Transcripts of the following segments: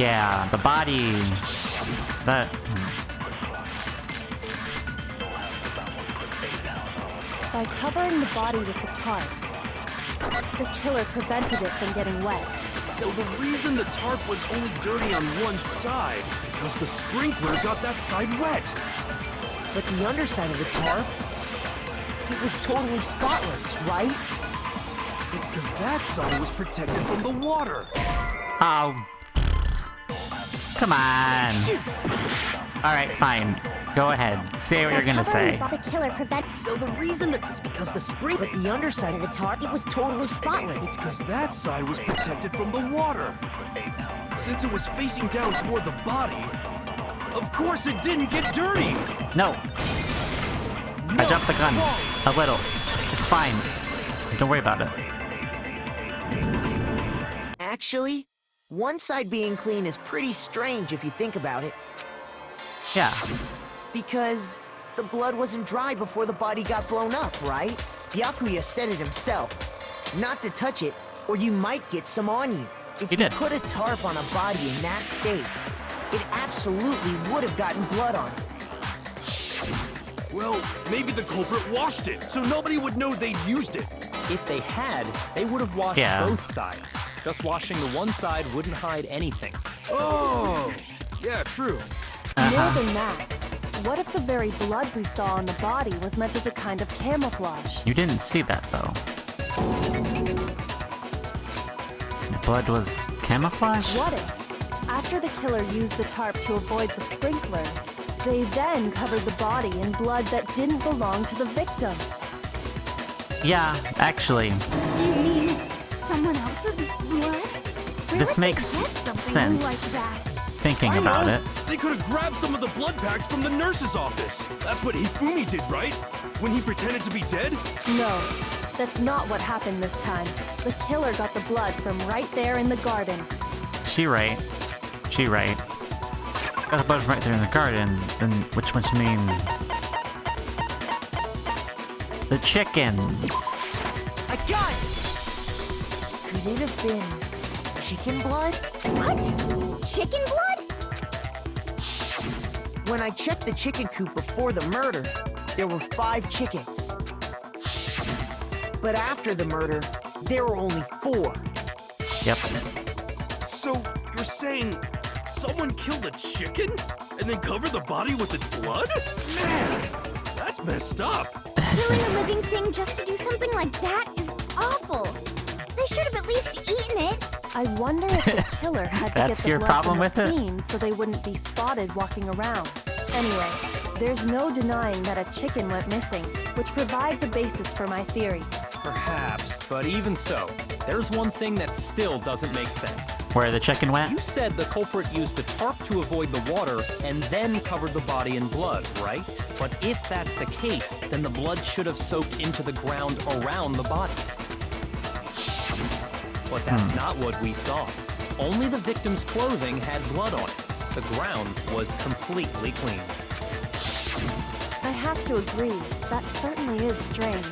Yeah, the body... That... By covering the body with the tarp, the killer prevented it from getting wet. So the reason the tarp was only dirty on one side is because the sprinkler got that side wet. But the underside of the tarp, it was totally spotless, right? It's because that side was protected from the water. Oh. Come on. Alright, fine. Go ahead. Say what you're gonna say. The killer prevents. So the reason that is because the spring, but the underside of the tarp, it was totally spotless. It's because that side was protected from the water. Since it was facing down toward the body, of course it didn't get dirty. No. I dropped the gun. A little. It's fine. Don't worry about it. Actually, one side being clean is pretty strange if you think about it. Yeah. Because the blood wasn't dry before the body got blown up, right? Byakuya said it himself. Not to touch it, or you might get some on you. If He you did. put a tarp on a body in that state, it absolutely would have gotten blood on it. Well, maybe the culprit washed it, so nobody would know they'd used it. If they had, they would have washed both sides. Just washing the one side wouldn't hide anything. Oh, yeah, true. More than that, what if the very blood we saw on the body was meant as a kind of camouflage? You didn't see that, though. The blood was camouflage? What if, after the killer used the tarp to avoid the sprinklers, they then covered the body in blood that didn't belong to the victim? Yeah, actually. You mean someone else's blood? Where This would they makes get something sense. like that? Thinking I about know. it. They could have grabbed some of the blood packs from the nurse's office. That's what Hifumi did, right? When he pretended to be dead? No, that's not what happened this time. The killer got the blood from right there in the garden. She right. She right. Got the blood right there in the garden, then which must mean... The chickens. I got it! Could it have been chicken blood? What? Chicken blood? When I checked the chicken coop before the murder, there were 5 chickens. But after the murder, there were only 4. Yep. So, you're saying someone killed a chicken and then covered the body with its blood? Man, that's messed up. Killing a living thing just to do something like that is awful. They should have at least eaten it. I wonder if the killer had to get That's the your blood problem from with the it? scene so they wouldn't be spotted walking around. Anyway, there's no denying that a chicken went missing, which provides a basis for my theory. Perhaps, but even so, there's one thing that still doesn't make sense. Where the chicken You went? said the culprit used the tarp to avoid the water and then covered the body in blood, right? But if that's the case, then the blood should have soaked into the ground around the body. But that's not what we saw. Only the victim's clothing had blood on it. The ground was completely clean. I have to agree, that certainly is strange.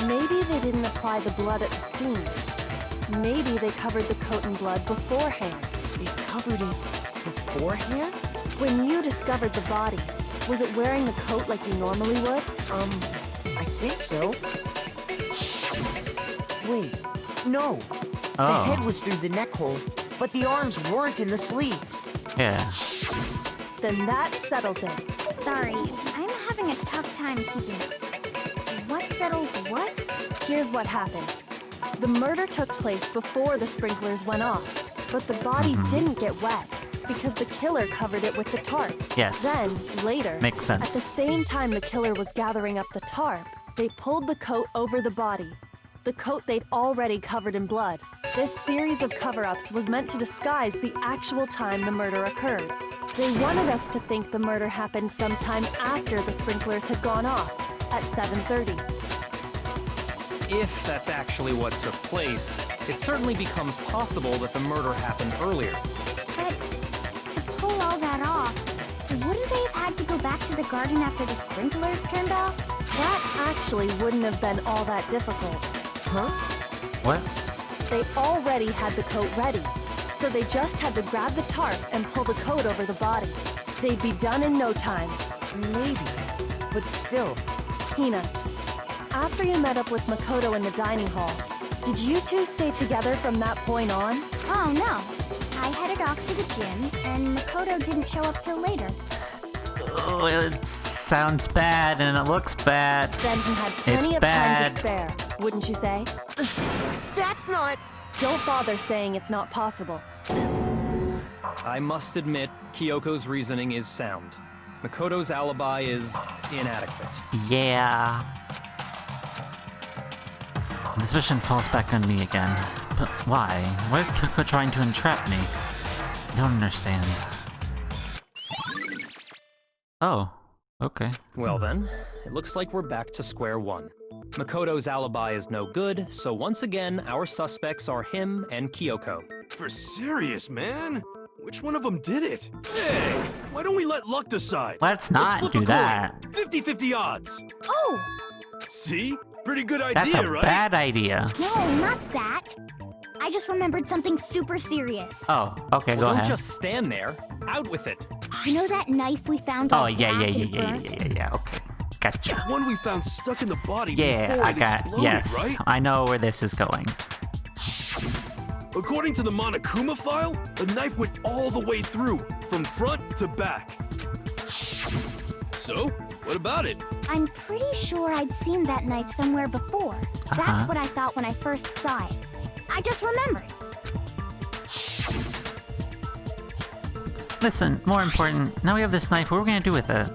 Maybe they didn't apply the blood at the scene. Maybe they covered the coat in blood beforehand. They covered it beforehand? When you discovered the body, was it wearing the coat like you normally would? I think so. Wait, no. The Oh. head was through the neck hole, but the arms weren't in the sleeves. Yeah. Then that settles it. Sorry, I'm having a tough time keeping up. What settles what? Here's what happened. The murder took place before the sprinklers went off, but the body didn't get wet because the killer covered it with the tarp. Yes. Then, later, Makes sense. at the same time the killer was gathering up the tarp, they pulled the coat over the body. The coat they'd already covered in blood. This series of cover-ups was meant to disguise the actual time the murder occurred. They wanted us to think the murder happened sometime after the sprinklers had gone off, at 7:30. If that's actually what took place, it certainly becomes possible that the murder happened earlier. But to pull all that off, wouldn't they have had to go back to the garden after the sprinklers turned off? That actually wouldn't have been all that difficult. Huh? What? They already had the coat ready. So they just had to grab the tarp and pull the coat over the body. They'd be done in no time. Maybe, but still. Hina, after you met up with Makoto in the dining hall, did you two stay together from that point on? Oh, no. I headed off to the gym, and Makoto didn't show up till later. Oh, it sounds bad and it looks bad. Then he had plenty of time to spare, wouldn't you say? That's not... Don't bother saying it's not possible. I must admit, Kyoko's reasoning is sound. Makoto's alibi is inadequate. Yeah. The suspicion falls back on me again. But why? Why is Kyoko trying to entrap me? I don't understand. Oh, okay. Well then, it looks like we're back to square one. Makoto's alibi is no good, so once again, our suspects are him and Kyoko. For serious, man? Which one of them did it? Hey, why don't we let luck decide? Let's not flip do a coin. that. 50-50 odds. Oh! See? Pretty good That's idea, a right? bad idea. No, not that. I just remembered something super serious. Oh, okay, Well, go don't ahead. just stand there. Out with it. You know that knife we found Oh, all yeah, black yeah, and yeah, yeah, burnt? yeah, okay. Gotcha. One we found stuck in the body Yeah, before I it got, exploded, yes. right? I know where this is going. According to the Monokuma file, the knife went all the way through, from front to back. So, what about it? I'm pretty sure I'd seen that knife somewhere before. That's what I thought when I first saw it. I just remembered. Listen, more important, now we have this knife, what are we gonna do with it?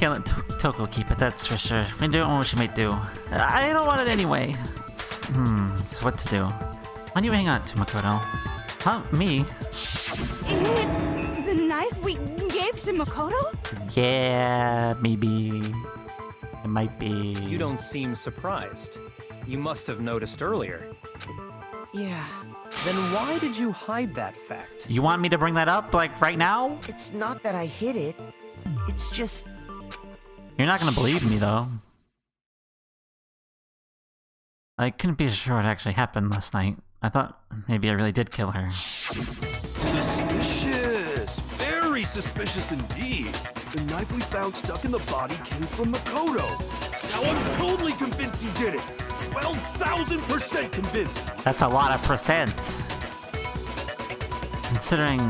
Can't let Toko keep it, that's for sure. We don't know what she might do. I don't want it anyway. So what to do? Why do you hang on to Makoto? Huh, me? It's the knife we gave to Makoto? Yeah, maybe. It might be. You don't seem surprised. You must have noticed earlier. Yeah, Then why did you hide that fact? You want me to bring that up, like, right now? it's not that I hid it. It's just... You're not gonna believe me, though. I couldn't be sure what actually happened last night. I thought maybe I really did kill her. Suspicious! Very suspicious indeed. The knife we found stuck in the body came from Makoto. Now I'm totally convinced he did it. 12,000% convinced. That's a lot of percent. Considering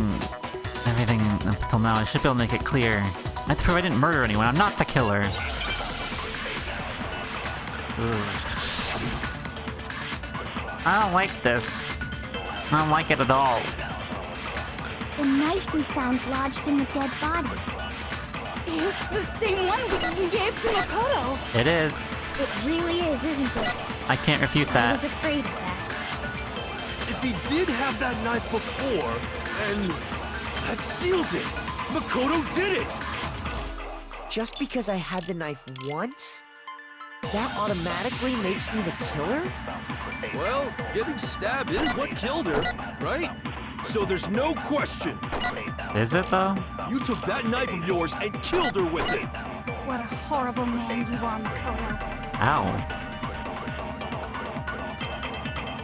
everything up until now, I should be able to make it clear. I have to prove I didn't murder anyone. I'm not the killer. Ugh. I don't like this. I don't like it at all. The knife we found lodged in the dead body. It's the same one we gave to Makoto. It is. It really is, isn't it? I can't refute I was that. afraid of that. If he did have that knife before, then that seals it. Makoto did it. Just because I had the knife once, that automatically makes me the killer? Well, getting stabbed is what killed her, right? So there's no question. Is it, though? You took that knife of yours and killed her with it. What a horrible man you are, Makoto. Ow.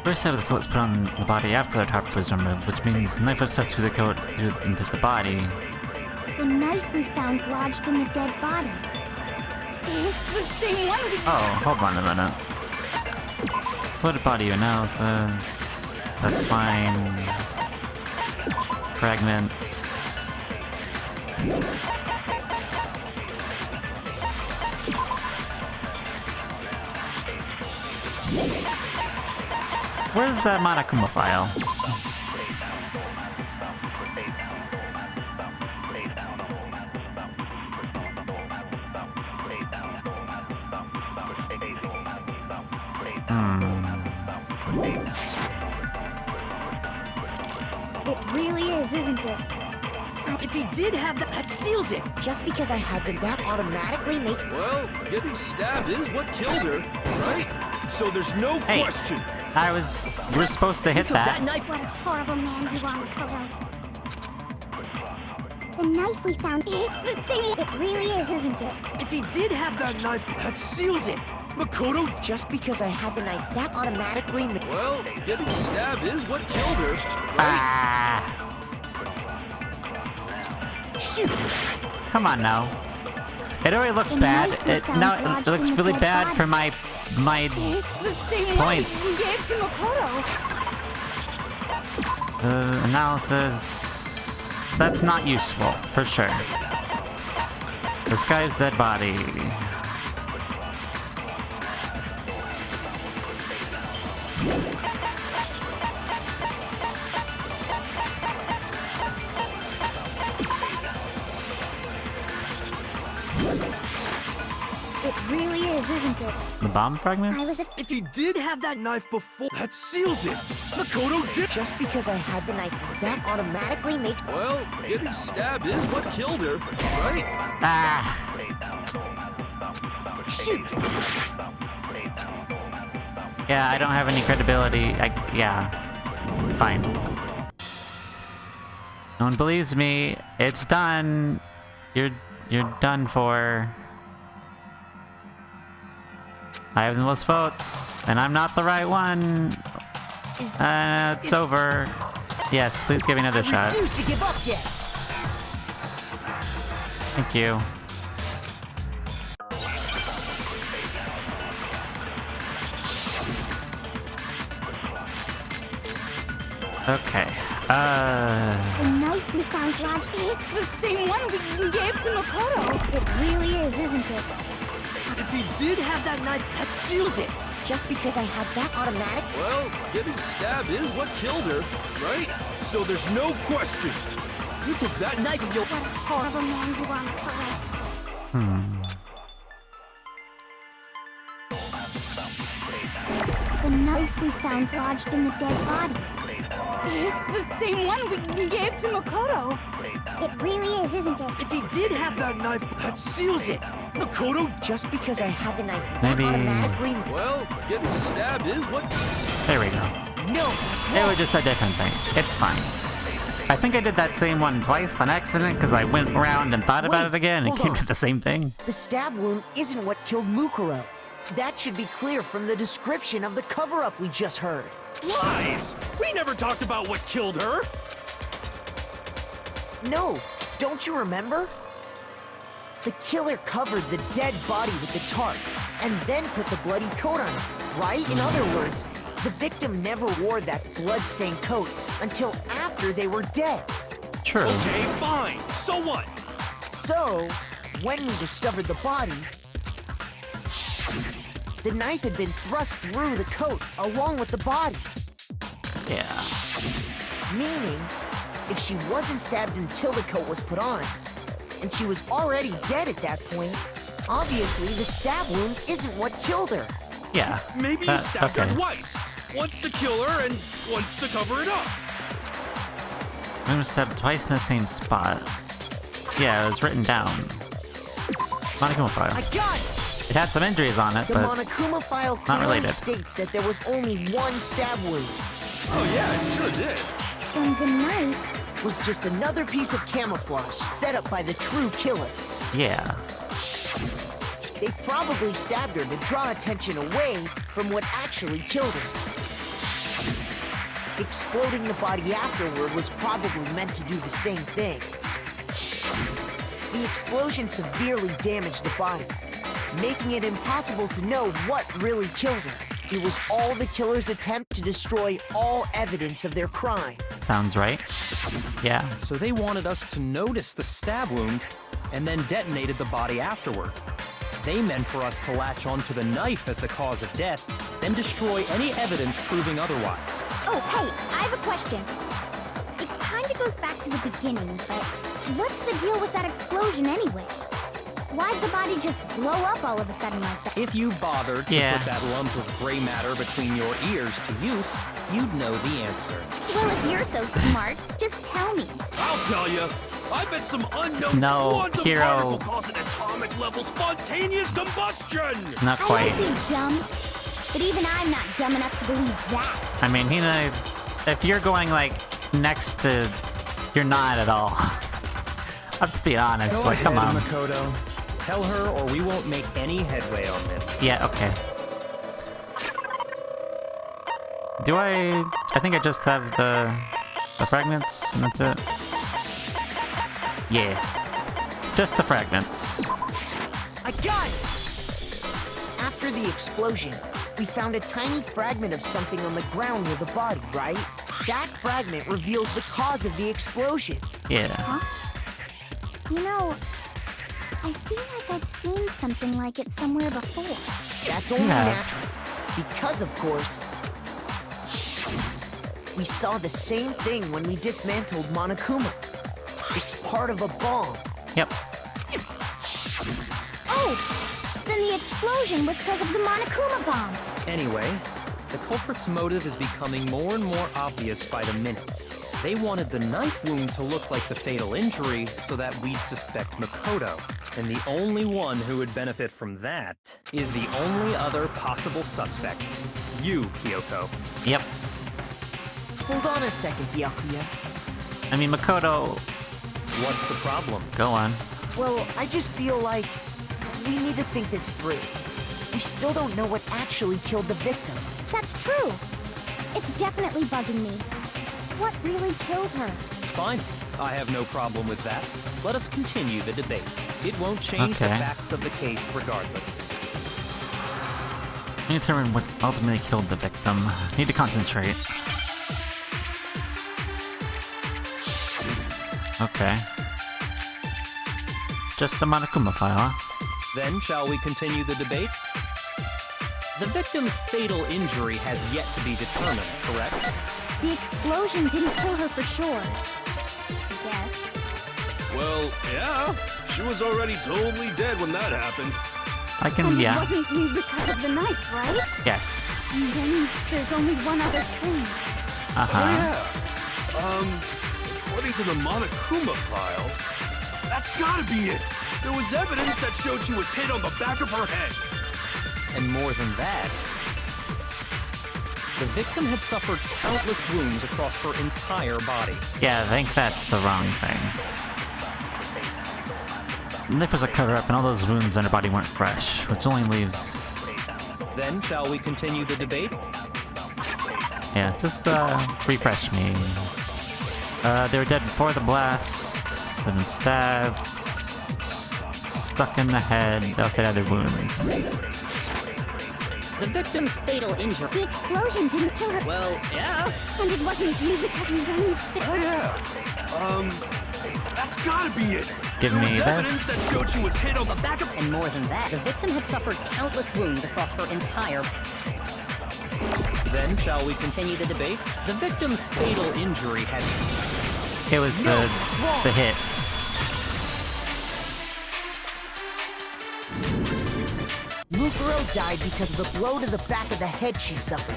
First half of the coat was put on the body after the tarp was removed, which means the knife was stuck through the coat into the body. The knife we found lodged in the dead body. It's the same one we... Oh, hold on a minute. Floated body analysis. That's fine. Fragments. Where's the Monokuma file? It really is, isn't it? If he did have that seals it. Just because I had them, that automatically makes... Well, getting stabbed is what killed her, right? So there's no Hey. question. You were supposed to hit that. What a horrible man you are, Makoto. The knife we found, it's the same. It really is, isn't it? If he did have that knife, That seals it. Makoto, just because I had the knife, that automatically... well, getting stabbed is what killed her, right? Ah! Shoot! Come on now. It already looks The bad. knife we It found lodged looks in the really dead bad body. for my It's the same one we points. gave to Makoto. Analysis. That's not useful, for sure. This guy's dead body. It really is, isn't it? The bomb fragments? I was If he did have that knife before, that seals it. Makoto did. Just because I had the knife, that automatically makes... Well, getting stabbed is what killed her, right? Ah! Shoot! Yeah, I don't have any credibility. Yeah. Fine. No one believes me. It's done. You're done for. I have the most votes, and I'm not the right one. It's over. Yes, please give me another I shot. refuse to give up yet! Thank you. Okay. the knife we found lodged. It's the same one we gave to Makoto. It really is, isn't it? If he did have that knife, that seals it. Just because I had that automatic... Well, getting stabbed is what killed her, right? So there's no question. You took that knife and What a horrible man you are, Makoto. The knife we found lodged in the dead body. It's the same one we gave to Makoto. It really is, isn't it? if he did have that knife, that seals it. Makoto, Just because I had the knife, Maybe- that automatically... well, getting stabbed is what... There we go. No, that's It wrong. was just a different thing. It's fine. I think I did that same one twice on accident because I went around and thought about Wait, it again and hold came on. to the same thing. The stab wound isn't what killed Mukuro. That should be clear from the description of the cover-up we just heard. Lies! We never talked about what killed her. No, don't you remember? The killer covered the dead body with the tarp, and then put the bloody coat on it, right? In other words, the victim never wore that blood-stained coat until after they were dead. True. Okay, fine. So what? So, when we discovered the body, the knife had been thrust through the coat along with the body. Yeah. Meaning, if she wasn't stabbed until the coat was put on, and she was already dead at that point, obviously the stab wound isn't what killed her. Yeah. Maybe you stabbed okay. her twice. Once to kill her and once to cover it up. I was stabbed twice in the same spot. Yeah, it was written down. Monokuma file. I got it! It had some injuries on it, The but Monokuma file not clearly related. states that there was only one stab wound. Oh yeah, it sure did. And the knife, Was just another piece of camouflage set up by the true killer. yeah. They probably stabbed her to draw attention away from what actually killed her. Exploding the body afterward was probably meant to do the same thing. The explosion severely damaged the body, making it impossible to know what really killed her. It was all the killer's attempt to destroy all evidence of their crime. Sounds right. Yeah. So they wanted us to notice the stab wound and then detonated the body afterward. They meant for us to latch onto the knife as the cause of death, then destroy any evidence proving otherwise. oh, hey, I have a question. It kinda goes back to the beginning, but what's the deal with that explosion anyway? Why'd the body just blow up all of a sudden like that? If you bothered to Yeah. put that lump of gray matter between your ears to use, you'd know the answer. Well, if you're so smart, just tell me. I'll tell you. I bet some unknown No, quantum Hero. particle caused an atomic level spontaneous combustion. Not I quite. might be dumb, but even I'm not dumb enough to believe that. I mean, if you're going like next to, you're not at all. Up to be honest, like, come on. Makoto. Tell her or we won't make any headway on this. Yeah, okay. I think I just have the The fragments, and that's it? Yeah. Just the fragments. I got it! After the explosion, we found a tiny fragment of something on the ground near the body, right? That fragment reveals the cause of the explosion. Yeah. You know, I feel like I've seen something like it somewhere before. That's only Yeah. natural. Because, of course, we saw the same thing when we dismantled Monokuma. It's part of a bomb. Yep. Oh! Then the explosion was because of the Monokuma bomb. Anyway, the culprit's motive is becoming more and more obvious by the minute. They wanted the knife wound to look like the fatal injury so that we'd suspect Makoto. And the only one who would benefit from that is the only other possible suspect. You, Kyoko. Yep. Hold on a second, Byakuya. I mean, Makoto... What's the problem? Go on. Well, I just feel like we need to think this through. We still don't know what actually killed the victim. That's true. It's definitely bugging me. What really killed her? Fine. I have no problem with that. Let us continue the debate. It won't change the Okay. facts of the case regardless. We need to determine what ultimately killed the victim. Need to concentrate. Okay. Just the Monokuma file, huh? Then, shall we continue the debate? The victim's fatal injury has yet to be determined, correct? The explosion didn't kill her for sure. I guess. Well, yeah. She was already totally dead when that happened. I can, And yeah. it wasn't because of the knife, right? Yes. And then there's only one other thing. Uh-huh. According to the Monokuma file, that's gotta be it. There was evidence that showed she was hit on the back of her head. And more than that, the victim had suffered countless wounds across her entire body. Yeah, I think that's the wrong thing. The knife was a cover-up, and all those wounds on her body weren't fresh, which only leaves... Then, shall we continue the debate? Yeah, just, refresh me. They were dead before the blast, they've been stabbed, stuck in the head, they also had their wounds. The victim's fatal injury. The explosion didn't kill her. Well, yeah. And it wasn't you because you went... Oh yeah. That's gotta be it. Give There me was evidence this. that showed she was hit on the back of... And more than that, the victim had suffered countless wounds across her entire... Then, shall we continue the debate? The victim's fatal injury had... It was the hit. Mukuro died because of the blow to the back of the head she suffered.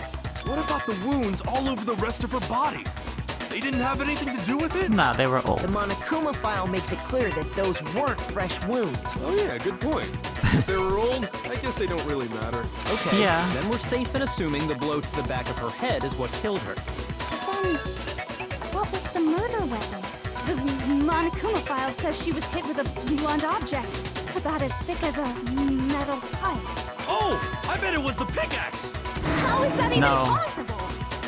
What about the wounds all over the rest of her body? They didn't have anything to do with it? Nah, they were The old. Monokuma file makes it clear that those weren't fresh wounds. Oh yeah, good point. If they were old, I guess they don't really matter. Okay, Yeah. then we're safe in assuming the blow to the back of her head is what killed her. Then, what was the murder weapon? The Monokuma file says she was hit with a blunt object, about as thick as a metal pipe. Oh, I bet it was the pickaxe. How is that even No. possible?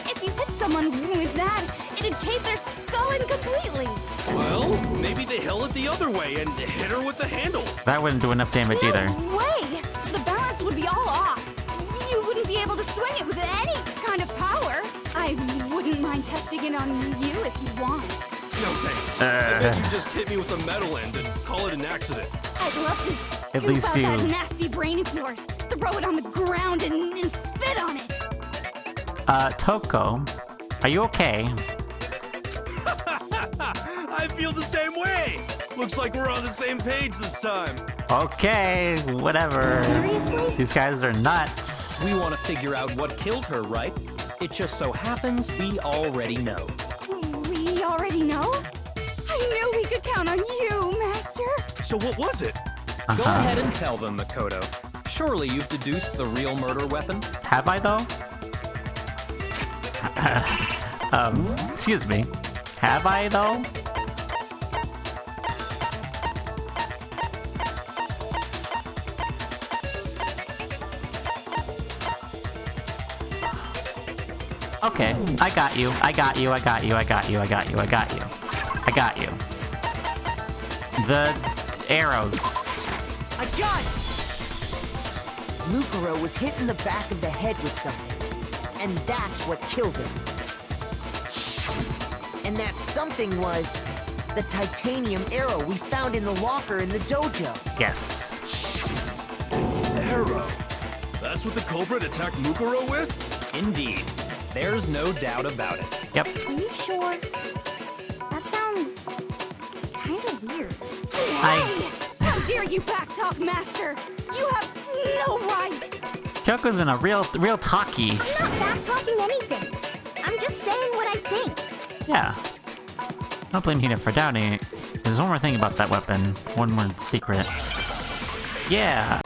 If you hit someone with that, it'd cave their skull in completely. Well, maybe they held it the other way and hit her with the handle. That wouldn't do enough damage either. No way! The balance would be all off. You wouldn't be able to swing it with any kind of power. I wouldn't mind testing it on you if you want. No thanks. I bet you just hit me with a metal end and call it an accident. I'd love to At scoop least out that you- nasty brain of yours, throw it on the ground and spit on it. Toko, are you okay? I feel the same way. Looks like we're on the same page this time. Okay, whatever. Seriously? These guys are nuts. We want to figure out what killed her, right? It just so happens we already know. We already know? I knew we could count on you, Master. So what was it? Go ahead and tell them, Makoto. Surely you've deduced the real murder weapon? Have I though? Excuse me. Have I though? Okay, I got you. I got you. I got you. I got you. I got you. I got you. I got you. The arrows. I got it! Mukuro was hit in the back of the head with something, and that's what killed him. And that something was the titanium arrow we found in the locker in the dojo. Yes. Arrow. That's what the culprit attacked Mukuro with? Indeed. There's no doubt about it. Yep. Are you sure? That sounds kind of weird. I. How dare you backtalk, Master? You have no right! Kyoko's been a real talkie. I'm not back-talking anything. I'm just saying what I think. Yeah. Don't blame Hina for doubting it. There's one more thing about that weapon. One more secret. Yeah.